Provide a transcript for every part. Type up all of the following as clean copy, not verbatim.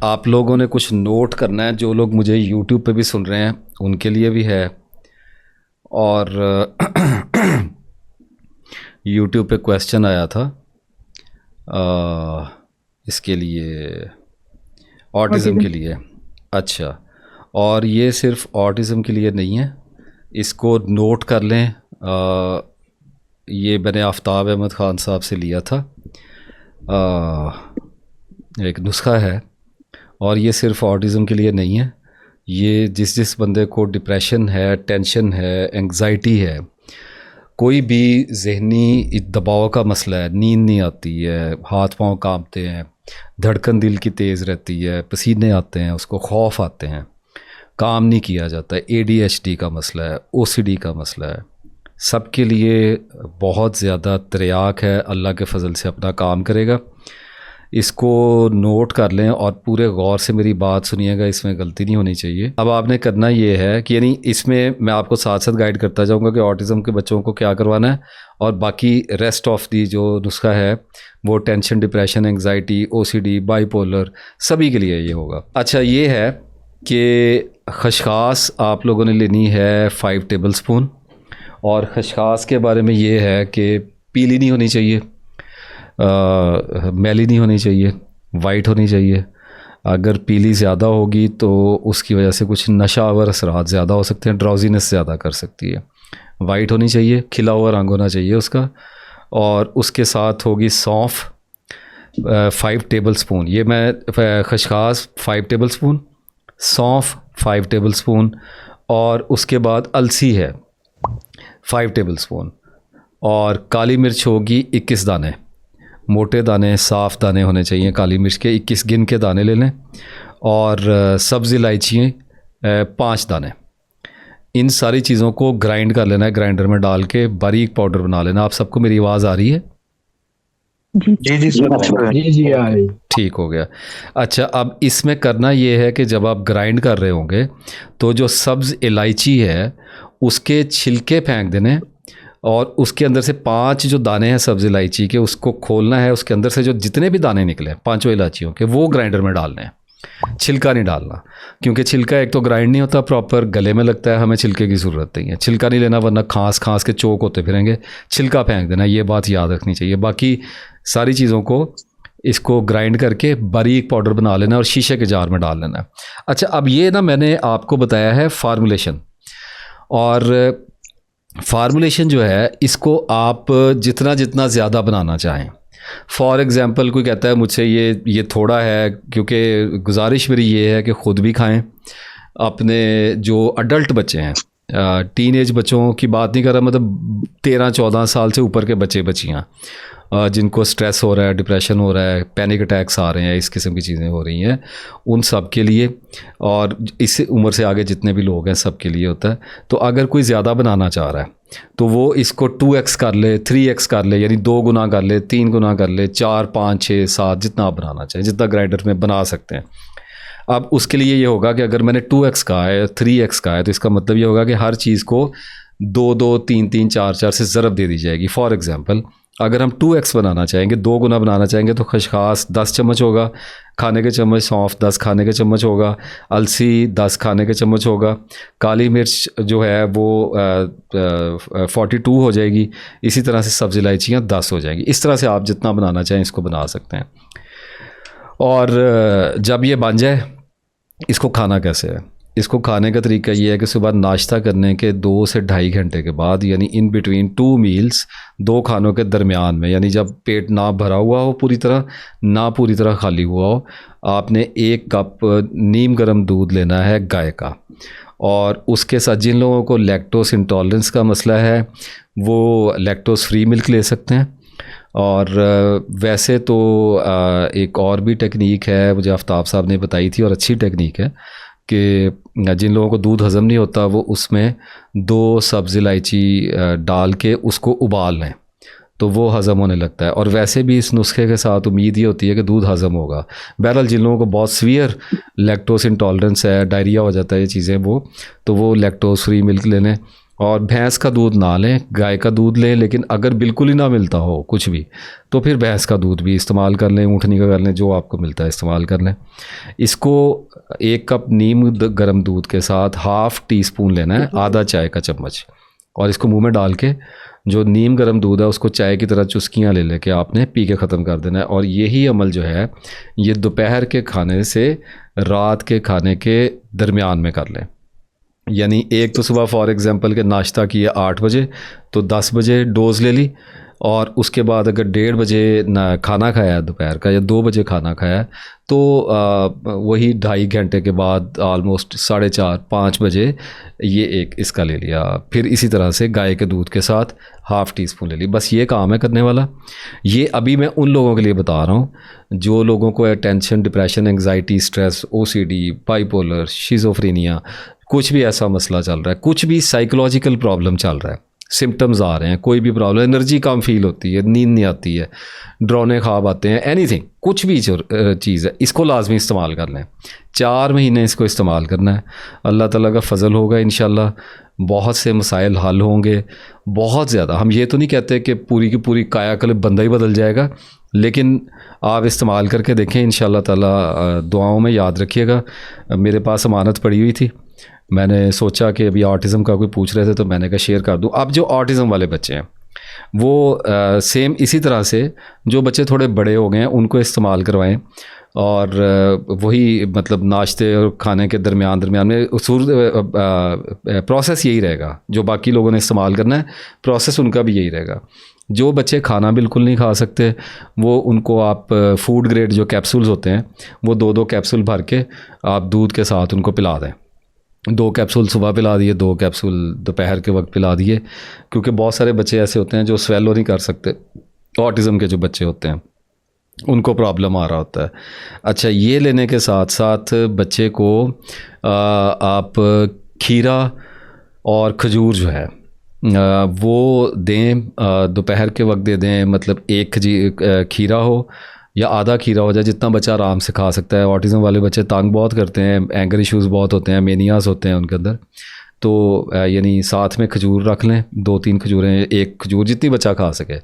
आप लोगों ने कुछ नोट करना है, जो लोग मुझे यूट्यूब पे भी सुन रहे हैं उनके लिए भी है, और यूट्यूब पे क्वेश्चन आया था इसके लिए, ऑटिज़म के लिए। अच्छा, और ये सिर्फ ऑटिज़म के लिए नहीं है, इसको नोट कर लें। ये मैंने आफ्ताब अहमद ख़ान साहब से लिया था। एक नुस्खा है, और ये सिर्फ ऑटिज़म के लिए नहीं है, ये जिस बंदे को डिप्रेशन है, टेंशन है, एंग्जाइटी है, कोई भी जहनी दबाव का मसला है, नींद नहीं आती है, हाथ पांव कांपते हैं, धड़कन दिल की तेज़ रहती है, पसीने आते हैं, उसको खौफ आते हैं, काम नहीं किया जाता है, ADHD का मसला है, OCD का मसला है, सबके लिए बहुत ज़्यादा त्रियाक है, अल्लाह के फ़ज़ल से अपना काम करेगा। इसको नोट कर लें और पूरे गौर से मेरी बात सुनिएगा, इसमें गलती नहीं होनी चाहिए। अब आपने करना ये है कि यानी इसमें मैं आपको साथ साथ गाइड करता जाऊंगा कि ऑटिज़म के बच्चों को क्या करवाना है, और बाकी रेस्ट ऑफ दी जो नुस्खा है वो tension, depression, anxiety, OCD, bipolar, सभी के लिए ये होगा। अच्छा, ये है कि खशखास आप लोगों ने लेनी है 5 टेबल स्पून, और खशखास के बारे में ये है कि पीली नहीं होनी चाहिए, मैली नहीं होनी चाहिए, वाइट होनी चाहिए। अगर पीली ज़्यादा होगी तो उसकी वजह से कुछ नशावर असरात ज़्यादा हो सकते हैं, ड्राउजीनेस ज़्यादा कर सकती है। वाइट होनी चाहिए, खिला हुआ रंग होना चाहिए उसका, और उसके साथ होगी सौंफ 5 टेबल स्पून। ये मैं खशखास 5 टेबल स्पून, सौंफ 5 टेबल स्पून, और उसके बाद अलसी है 5 टेबल स्पून, और काली मिर्च होगी 21 दाने, मोटे दाने, साफ़ दाने होने चाहिए काली मिर्च के, 21 गिन के दाने ले लें, और सब्ज़ इलायची 5 दाने। इन सारी चीज़ों को ग्राइंड कर लेना है, ग्राइंडर में डाल के बारीक पाउडर बना लेना। आप सबको मेरी आवाज़ आ रही है? जी जी जी आ रही। ठीक हो गया। अच्छा, अब इसमें करना ये है कि जब आप ग्राइंड कर रहे होंगे तो जो सब्ज़ इलायची है उसके छिलके फेंक देने, और उसके अंदर से 5 जो दाने हैं सब्ज़ इलायची के, उसको खोलना है, उसके अंदर से जो जितने भी दाने निकले 5 इलायचियों के, वो ग्राइंडर में डालने हैं। छिलका नहीं डालना, क्योंकि छिलका एक तो ग्राइंड नहीं होता प्रॉपर, गले में लगता है, हमें छिलके की ज़रूरत नहीं है। छिलका नहीं लेना, वरना खांस खांस के चोक होते फिरेंगे। छिलका फेंक देना, ये बात याद रखनी चाहिए। बाकी सारी चीज़ों को इसको ग्राइंड करके बारीक पाउडर बना लेना और शीशे के जार में डाल लेना है। अच्छा, अब ये ना मैंने आपको बताया है फार्मूलेशन, और फार्मूलेशन जो है इसको आप जितना जितना ज़्यादा बनाना चाहें। फॉर एग्ज़ाम्पल, कोई कहता है मुझसे ये थोड़ा है, क्योंकि गुजारिश मेरी ये है कि ख़ुद भी खाएं। अपने जो अडल्ट बच्चे हैं, टीन एज बच्चों की बात नहीं कर रहा, मतलब 13-14 साल से ऊपर के बच्चे बच्चियाँ जिनको स्ट्रेस हो रहा है, डिप्रेशन हो रहा है, पैनिक अटैक्स आ रहे हैं, इस किस्म की चीज़ें हो रही हैं, उन सब के लिए, और इस उम्र से आगे जितने भी लोग हैं सब के लिए होता है। तो अगर कोई ज़्यादा बनाना चाह रहा है तो वो इसको 2x कर ले, 3x कर ले, यानी 2 गुना कर ले, 3 गुना कर ले, 4, 5, 6, 7, जितना आप बनाना चाहें, जितना ग्राइंडर में बना सकते हैं। अब उसके लिए ये होगा कि अगर मैंने 2x कहा है, 3x कहा है, तो इसका मतलब ये होगा कि हर चीज़ को 2-2, 3-3, 4-4 से ज़रब दे दी जाएगी। फॉर एग्ज़ाम्पल, अगर हम 2x बनाना चाहेंगे, 2 गुना बनाना चाहेंगे, तो खशखास 10 चम्मच होगा खाने के चम्मच, सौंफ 10 खाने के चम्मच होगा, अलसी 10 खाने के चम्मच होगा, काली मिर्च जो है वो 42 हो जाएगी, इसी तरह से सब्ज़ इलायचियाँ 10 हो जाएंगी। इस तरह से आप जितना बनाना चाहें इसको बना सकते हैं। और जब ये बन जाए, इसको खाना कैसे है? इसको खाने का तरीका ये है कि सुबह नाश्ता करने के 2 से ढाई घंटे के बाद, यानी इन बिटवीन 2 मील्स, 2 खानों के दरमियान में, यानी जब पेट ना भरा हुआ हो पूरी तरह, ना पूरी तरह खाली हुआ हो, आपने 1 कप नीम गर्म दूध लेना है गाय का। और उसके साथ जिन लोगों को लैक्टोस इंटॉलरेंस का मसला है वो लैक्टोस फ्री मिल्क ले सकते हैं। और वैसे तो एक और भी टेक्निक है, मुझे आफ्ताब साहब ने बताई थी, और अच्छी टेक्निक है कि जिन लोगों को दूध हज़म नहीं होता वो उसमें 2 सब्ज़ इलायची डाल के उसको उबाल लें, तो वो हज़म होने लगता है। और वैसे भी इस नुस्खे के साथ उम्मीद ही होती है कि दूध हज़म होगा। बहरहाल जिन लोगों को बहुत सीवियर लैक्टोस इंटॉलरेंस है, डायरिया हो जाता है, ये चीज़ें, वो लैक्टोस फ्री मिल्क ले लें। और भैंस का दूध ना लें, गाय का दूध लें, लेकिन अगर बिल्कुल ही ना मिलता हो कुछ भी तो फिर भैंस का दूध भी इस्तेमाल कर लें, ऊँटनी का कर लें, जो आपको मिलता है इस्तेमाल कर लें। इसको 1 कप नीम गर्म दूध के साथ ½ टीस्पून लेना है, आधा चाय का चम्मच, और इसको मुंह में डाल के जो नीम गर्म दूध है उसको चाय की तरह चुस्कियाँ ले लेके आपने पी के ख़त्म कर देना है। और यही अमल जो है ये दोपहर के खाने से रात के खाने के दरमियान में कर लें। यानी एक तो सुबह फॉर एग्ज़ाम्पल के नाश्ता किया 8 बजे, तो 10 बजे डोज़ ले ली, और उसके बाद अगर 1:30 बजे ना खाना खाया दोपहर का, या 2 बजे खाना खाया, तो वही 2.5 घंटे के बाद ऑलमोस्ट 4:30-5 बजे ये एक इसका ले लिया। फिर इसी तरह से गाय के दूध के साथ ½ टीस्पून ले ली। बस ये काम है करने वाला। ये अभी मैं उन लोगों के लिए बता रहा हूँ जो लोगों को tension, depression, anxiety, stress, OCD, bipolar, schizophrenia, कुछ भी ऐसा मसला चल रहा है, कुछ भी साइकोलॉजिकल प्रॉब्लम चल रहा है, सिम्टम्स आ रहे हैं, कोई भी प्रॉब्लम, एनर्जी कम फील होती है, नींद नहीं आती है, डरावने ख्वाब आते हैं, एनीथिंग, कुछ भी चीज़ है, इसको लाजमी इस्तेमाल कर लें। 4 महीने इसको इस्तेमाल करना है। अल्लाह ताला का फ़ज़ल होगा इंशाल्लाह, बहुत से मसाइल हल होंगे, बहुत ज़्यादा। हम ये तो नहीं कहते कि पूरी की पूरी कायाकल्प बंदा ही बदल जाएगा, लेकिन आप इस्तेमाल करके देखें इंशाल्लाह ताला। दुआओं में याद रखिएगा। मेरे पास अमानत पड़ी हुई थी, मैंने सोचा कि अभी ऑटिज़म का कोई पूछ रहे थे तो मैंने कहा शेयर कर दूं। अब जो ऑटिज़म वाले बच्चे हैं वो सेम इसी तरह से जो बच्चे थोड़े बड़े हो गए हैं उनको इस्तेमाल करवाएं, और वही मतलब नाश्ते और खाने के दरमियान में प्रोसेस यही रहेगा जो बाकी लोगों ने इस्तेमाल करना है, प्रोसेस उनका भी यही रहेगा। जो बच्चे खाना बिल्कुल नहीं खा सकते वो उनको आप फूड ग्रेड जो कैप्सूल्स होते हैं वो 2-2 कैप्सूल भर के आप दूध के साथ उनको पिला दें। 2 कैप्सूल सुबह पिला दिए, 2 कैप्सूल दोपहर के वक्त पिला दिए, क्योंकि बहुत सारे बच्चे ऐसे होते हैं जो स्वेलो नहीं कर सकते। ऑटिज़म के जो बच्चे होते हैं उनको प्रॉब्लम आ रहा होता है। अच्छा, ये लेने के साथ साथ बच्चे को आप खीरा और खजूर जो है वो दें, दोपहर के वक्त दे दें। मतलब 1 खीरा हो या आधा खीरा हो जाए, जितना बच्चा आराम से खा सकता है। ऑटिज़म वाले बच्चे तंग बहुत करते हैं, एंगर इश्यूज़ बहुत होते हैं, मेनियाज़ होते हैं उनके अंदर, तो यानी साथ में खजूर रख लें, 2-3 खजूरें, 1 खजूर जितनी बच्चा खा सके।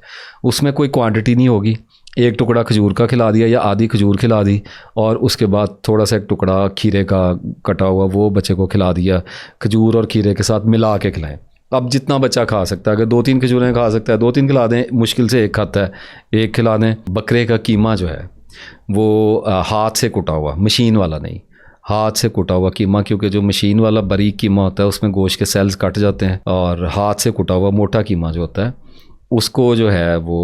उसमें कोई क्वांटिटी नहीं होगी, 1 टुकड़ा खजूर का खिला दिया या आधी खजूर खिला दी, और उसके बाद थोड़ा सा 1 टुकड़ा खीरे का कटा हुआ वो बच्चे को खिला दिया। खजूर और खीरे के साथ मिला के खिलाएं। अब जितना बच्चा खा सकता है, अगर 2-3 खजूरें खा सकता है 2-3 खिला दें, मुश्किल से 1 खाता है 1 खिला दें। बकरे का कीमा जो है वो हाथ से कुटा हुआ, मशीन वाला नहीं, हाथ से कुटा हुआ कीमा, क्योंकि जो मशीन वाला बारीक कीमा होता है उसमें गोश्त के सेल्स कट जाते हैं, और हाथ से कुटा हुआ मोटा कीमा जो होता है उसको जो है वो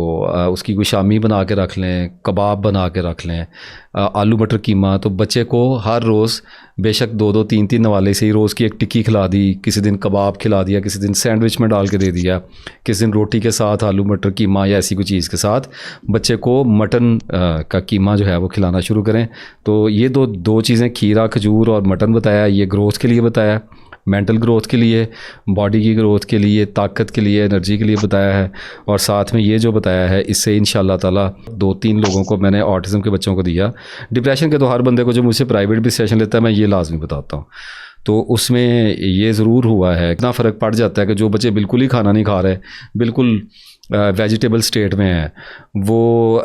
उसकी कोई शामी बना के रख लें, कबाब बना के रख लें, आलू मटर कीमा। तो बच्चे को हर रोज़ बेशक 2-2, 3-3 नवाले से ही रोज़ की 1 टिक्की खिला दी, किसी दिन कबाब खिला दिया, किसी दिन सैंडविच में डाल के दे दिया, किसी दिन रोटी के साथ आलू मटर कीमा या ऐसी कोई चीज़ के साथ बच्चे को मटन का कीमा जो है वो खिलाना शुरू करें। तो ये दो चीज़ें, खीरा, खजूर और मटन बताया, ये ग्रोथ के लिए बताया, मेंटल ग्रोथ के लिए, बॉडी की ग्रोथ के लिए, ताकत के लिए, एनर्जी के लिए बताया है। और साथ में ये जो बताया है इससे इंशाल्लाह ताला 2-3 लोगों को मैंने ऑटिज़म के बच्चों को दिया। डिप्रेशन के तो हर बंदे को जो मुझसे प्राइवेट भी सेशन लेता है मैं ये लाजमी बताता हूँ, तो उसमें ये ज़रूर हुआ है, इतना फ़र्क पड़ जाता है कि जो बच्चे बिल्कुल ही खाना नहीं खा रहे, बिल्कुल वेजिटेबल स्टेट में है, वो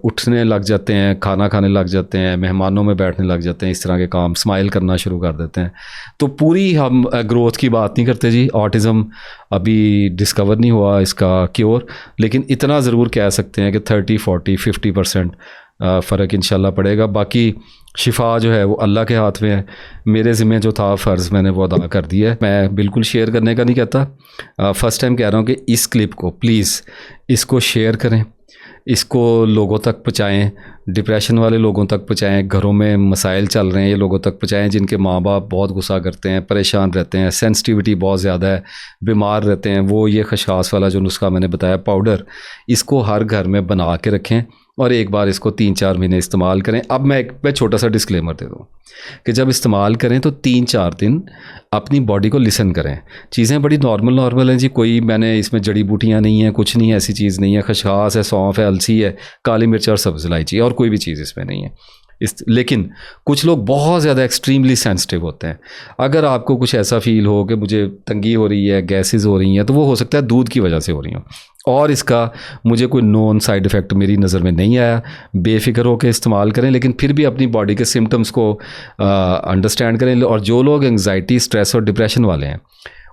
उठने लग जाते हैं, खाना खाने लग जाते हैं, मेहमानों में बैठने लग जाते हैं, इस तरह के काम, स्माइल करना शुरू कर देते हैं। तो पूरी हम ग्रोथ की बात नहीं करते जी, ऑटिज़म अभी डिस्कवर नहीं हुआ इसका क्योर, लेकिन इतना ज़रूर कह सकते हैं कि 30, 40, 50% फ़र्क इंशाल्लाह पड़ेगा। बाकी शिफा जो है वो अल्लाह के हाथ में है। मेरे ज़िम्मे जो था फ़र्ज़ मैंने वो अदा कर दिया है। मैं बिल्कुल शेयर करने का नहीं कहता, फ़र्स्ट टाइम कह रहा हूँ कि इस क्लिप को प्लीज़ इसको शेयर करें, इसको लोगों तक पहुँचाएँ, डिप्रेशन वाले लोगों तक पहुँचाएँ, घरों में मसाइल चल रहे हैं ये लोगों तक पहुँचाएँ, जिनके माँ बाप बहुत गुस्सा करते हैं, परेशान रहते हैं, सेंसिटिविटी बहुत ज़्यादा है, बीमार रहते हैं। वो ये खशास वाला जो नुस्खा मैंने बताया पाउडर, इसको हर घर में बना के रखें और एक बार इसको 3-4 महीने इस्तेमाल करें। अब मैं छोटा सा डिस्क्लेमर दे दूँ कि जब इस्तेमाल करें तो 3-4 दिन अपनी बॉडी को लिसन करें। चीज़ें बड़ी नॉर्मल हैं जी, कोई मैंने इसमें जड़ी बूटियाँ नहीं हैं, कुछ नहीं है, ऐसी चीज़ नहीं है। खसखस है, सौंफ है, अलसी है, काली मिर्च और सब्ज़ इलायची, और कोई भी चीज़ इसमें नहीं है। लेकिन कुछ लोग बहुत ज़्यादा एक्सट्रीमली सेंसिटिव होते हैं। अगर आपको कुछ ऐसा फील हो कि मुझे तंगी हो रही है, गैसेस हो रही हैं, तो वो हो सकता है दूध की वजह से हो रही हो, और इसका मुझे कोई नॉन साइड इफ़ेक्ट मेरी नज़र में नहीं आया। बेफिक्र होकर इस्तेमाल करें, लेकिन फिर भी अपनी बॉडी के सिम्टम्स को अंडरस्टैंड करें। और जो लोग एंग्जाइटी, स्ट्रेस और डिप्रेशन वाले हैं,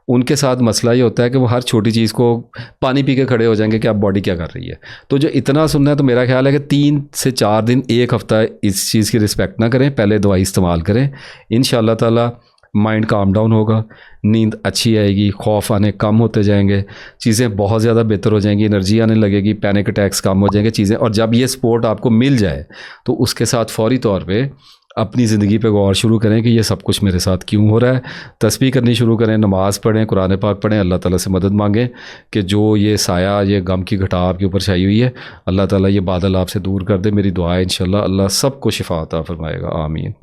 उनके साथ मसला ये होता है कि वो हर छोटी चीज़ को पानी पी के खड़े हो जाएंगे कि अब बॉडी क्या कर रही है। तो जो इतना सुनना है, तो मेरा ख्याल है कि 3 से 4 दिन, 1 हफ़्ता इस चीज़ की रिस्पेक्ट ना करें, पहले दवाई इस्तेमाल करें। इंशाल्लाह ताला माइंड काम डाउन होगा, नींद अच्छी आएगी, खौफ आने कम होते जाएंगे, चीज़ें बहुत ज़्यादा बेहतर हो जाएंगी, एनर्जी आने लगेगी, पैनिक अटैक्स कम हो जाएंगे चीज़ें। और जब ये सपोर्ट आपको मिल जाए तो उसके साथ फ़ौरी तौर पे अपनी ज़िंदगी पे गौर शुरू करें कि ये सब कुछ मेरे साथ क्यों हो रहा है। तस्बीह करनी शुरू करें, नमाज़ पढ़ें, कुरान पाक पढ़ें, अल्लाह ताला से मदद मांगें कि जो ये साया, ये गम की घटा आपके ऊपर छाई हुई है, अल्लाह ताला ये बादल आपसे दूर कर दे। मेरी दुआ है इंशाल्लाह अल्लाह सबको शिफा अता फरमाएगा। आमीन।